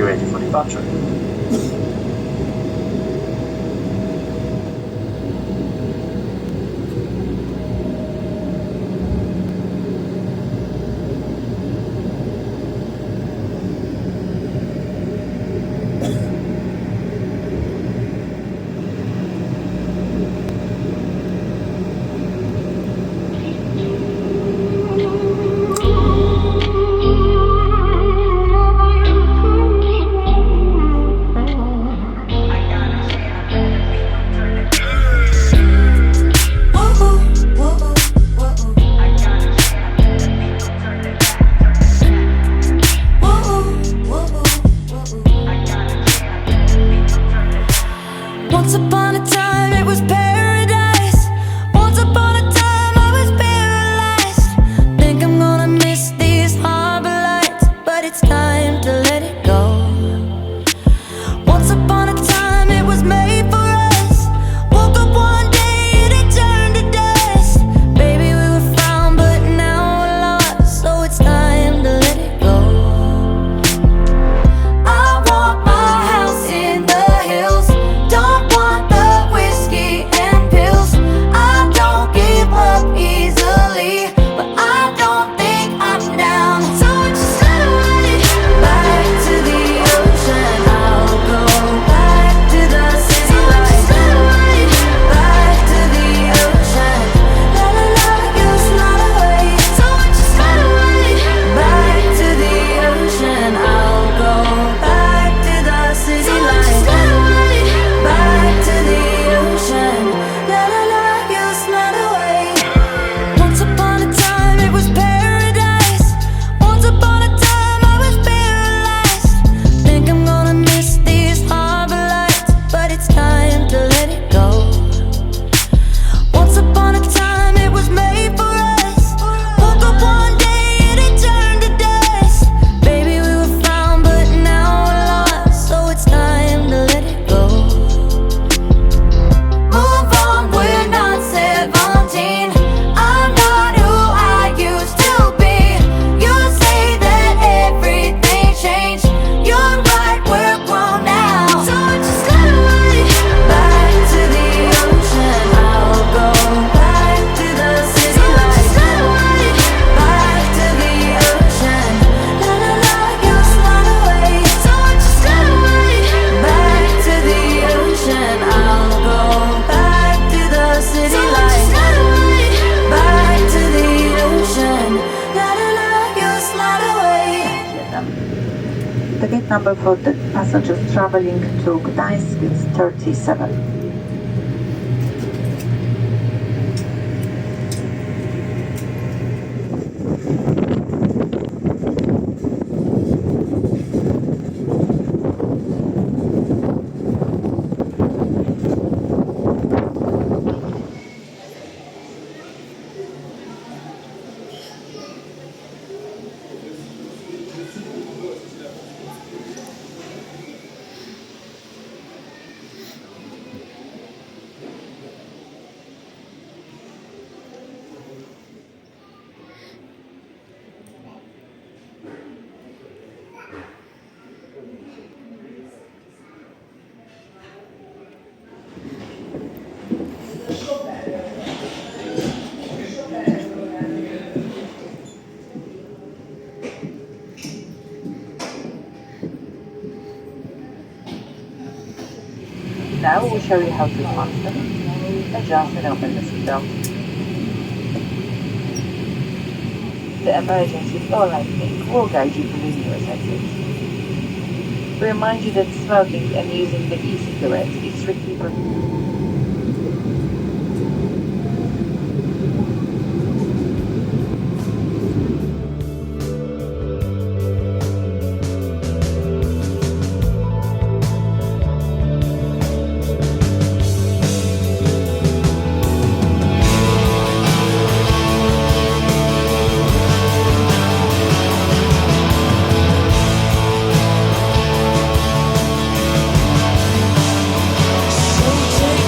be ready for departure. Once upon a time it was paradise. Once upon a time I was paralyzed. Think I'm gonna miss these harbor lights, but it's time to let it go. Once upon a time it was made for us. Woke up one day and it turned to dust. Baby, we were found but now we're lost, so it's time to let it go. I want my house in the hills. Don't want the whiskey and pills. I don't give up easily, but I don't think I'm down. So I just gotta run it back to the ocean. I'll go back to the city lights. So I just gotta run it back to the ocean. La la la, you slide away. So I just gotta run it back to the ocean. I'll go back to the city lights. Back to the ocean, la la la, you slide away. Once upon a time it was paradise. Once upon a time I was paralyzed. Think I'm gonna miss these harbor lights, but it's time to let it go. Once upon a time it was made for us. Woke up one day and it turned to dust. Baby, we were found but now we're lost, so it's time to let it go. Move on, we're not 17. I'm not who I used to be. You say that everything changed. You're right, we're grown now. So I just gotta run it back to the ocean. I'll go back to the city lights. So I just gotta run it back to the ocean. La la la, you slide away. So I just gotta run it back to the ocean. I'll go back to the city lights. Back to the ocean. La la la, you slide away. The gate number for the passengers traveling to Gdańsk is 37. Now we'll show you how to fasten, adjust and open the seatbelt. The emergency or lighting will guide you to the nearest exit. We remind you that smoking and using the e-cigarette is strictly prohibited. So take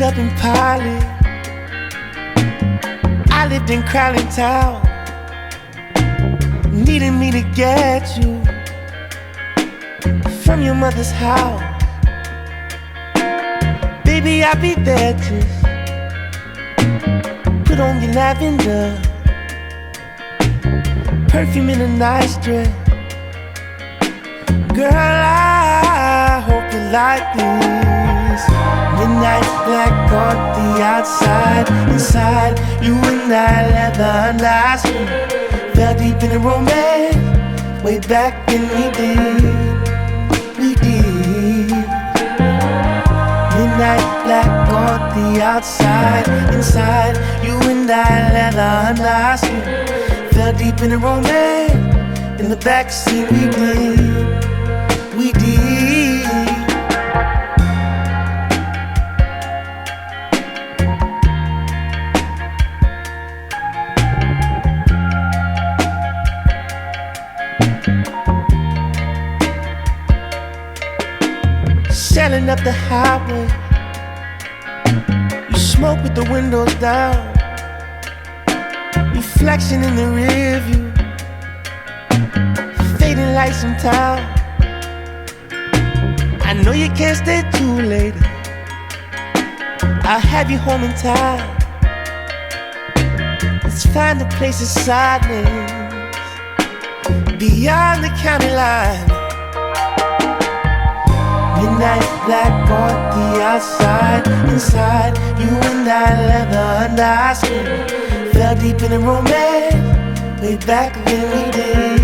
Up in Polly, I lived in Crowley Town, needing me to get you from your mother's house. Baby, I'll be there, just put on your lavender, perfume in a nice dress. Girl, I hope you like this. Midnight black on the outside, inside you and I leather lasting. Fell deep in the romance, way back when we did. Midnight black on the outside, inside you and I leather lasting. Fell deep in the romance, in the backseat we did. Sailing up the highway, you smoke with the windows down, reflection in the rear view, fading lights in town. I know you can't stay too late, I'll have you home in time. Let's find a place of silence beyond the county line. Midnight black on the outside, inside you and I leather and I skin. Fell deep in the romance, way back when we did.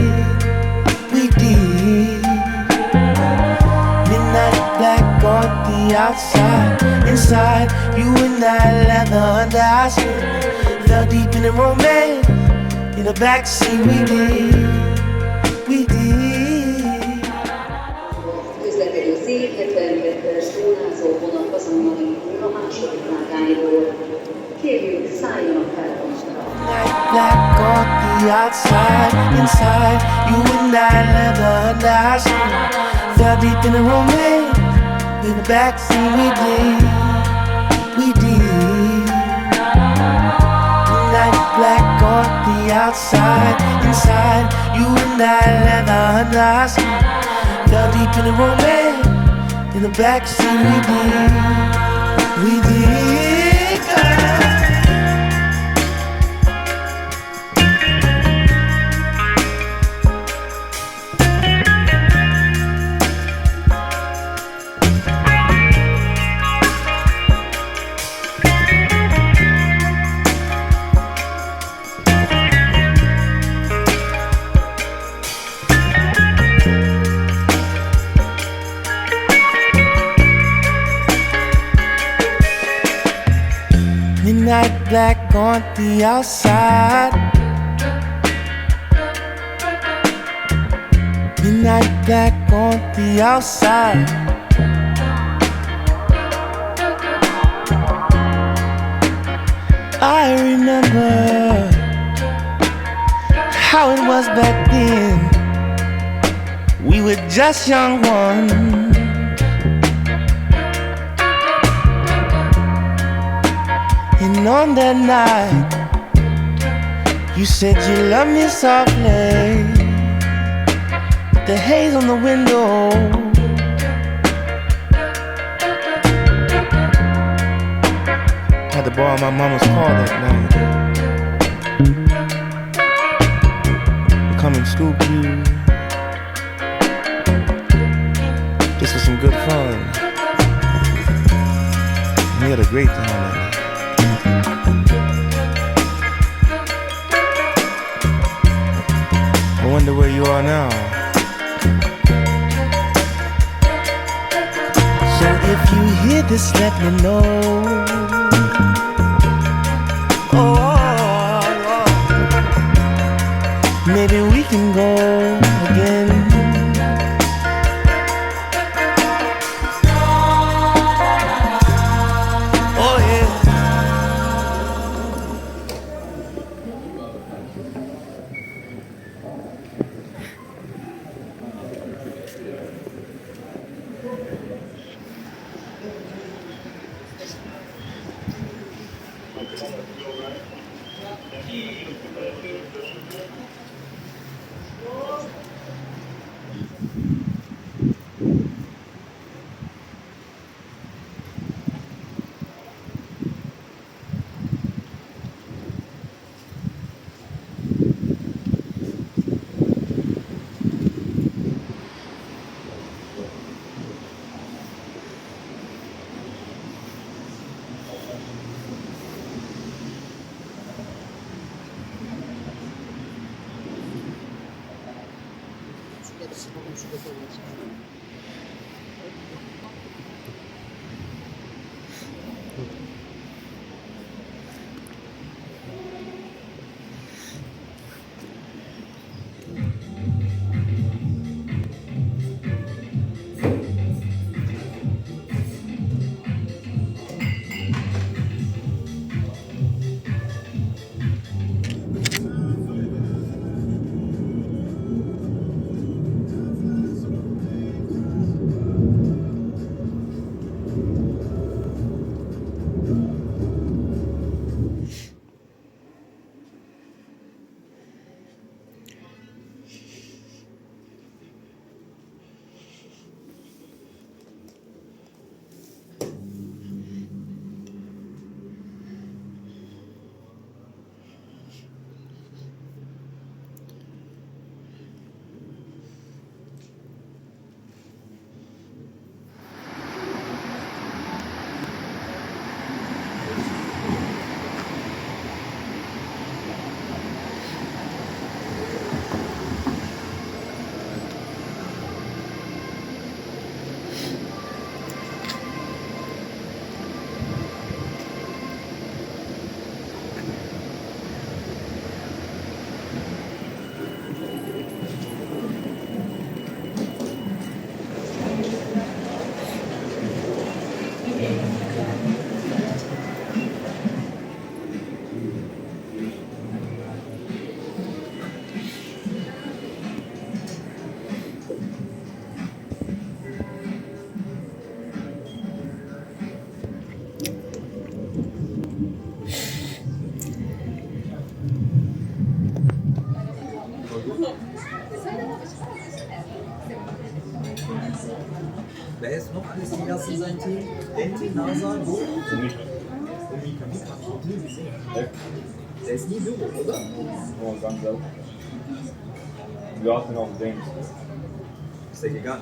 Midnight black on the outside, inside you and I leather and I skin. Fell deep in the romance, in the backseat we did. Közlekedő szólázó vonat azonnali a második vágányból. Kérjük, szálljanak fel a Black on the outside, inside you and I leather and I skin. Fell deep in the romance, in the backseat we did. Midnight black on the outside, inside you and I leather and I skin. Fell deep in the romance, in the backseat we did, girl. black on the outside. Midnight black on the outside. I remember how it was back then. We were just young ones. And on that night, you said you loved me softly. The haze on the window. Had to borrow my mama's car that night to come and scoop you. This was some good fun. We had a great time that night. I wonder where you are now. So if you hear this, let me know. Maybe we can go again. Oh yeah. Wer ist noch alles die erste in seinem Team? Denti, Nasa, wo? Der ist nie Büro, oder? Oh, ganz selten. Wir hatten auch Dings. Ist der gegangen?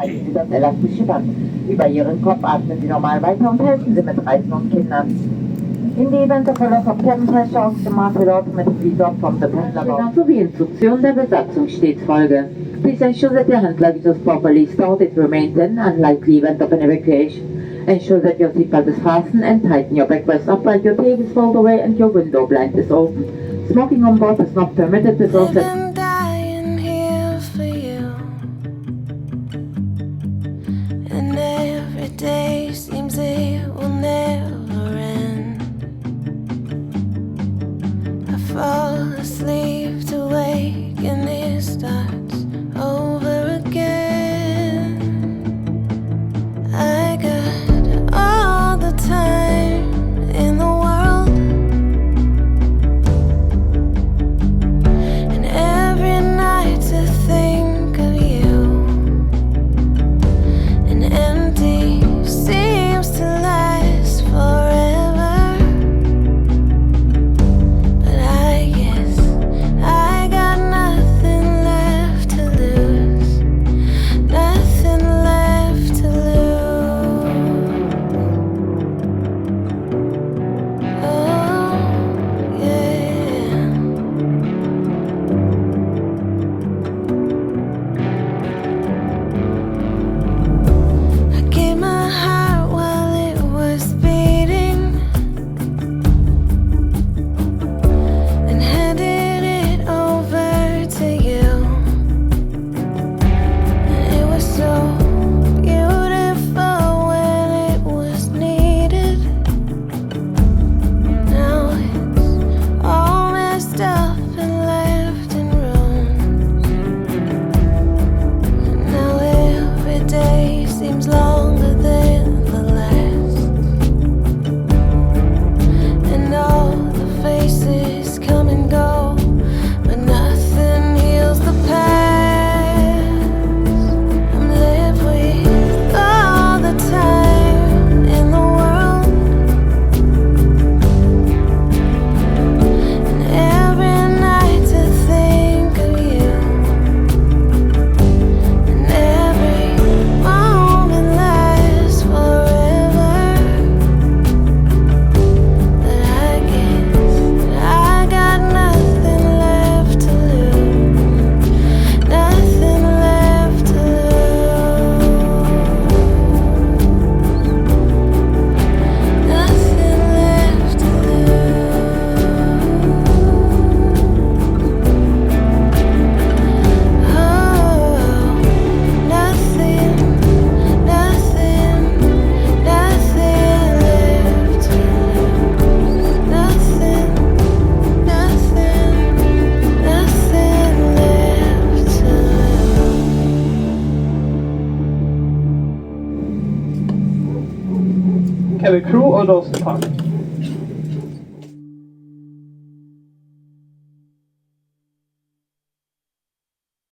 Halten Sie das elastische Band über Ihren Kopf, atmen Sie normal weiter und helfen Sie mit Reisen und Kindern. In the event of a loss of cabin shocks, the mark will automatically drop from the passenger box. Sowie Instruktion der Besatzung stets Folge. Please ensure that your hand luggage is properly stored. It remains in, unlike the event of an evacuation. Ensure that your seatbelt is fastened and tighten your backrest upright, your tail is rolled away and your window blind is open. Smoking on board is not permitted. This also Living, dying here for you. And every day seems it will never end. I fall asleep to wake and it starts over again. I got all the time in the world, and every night to think of you. And empty seems to last forever, but I guess I got nothing left to lose, nothing left to lose. Oh, yeah. I gave my heart while it was beating, and handed it over to you. And it was so beautiful when it was needed. Now it's all messed up and left in ruins. And now every day seems longer than the last, and all the faces come and go, but nothing heals the past. I'm left with all the time in the world, and every night to think of you, and every moment lasts forever. But I guess I got nothing left to lose, nothing left to lose, nothing left to lose. Oh, nothing, nothing, nothing left to lose, nothing, nothing, nothing left to lose. Cabin crew, all doors depart.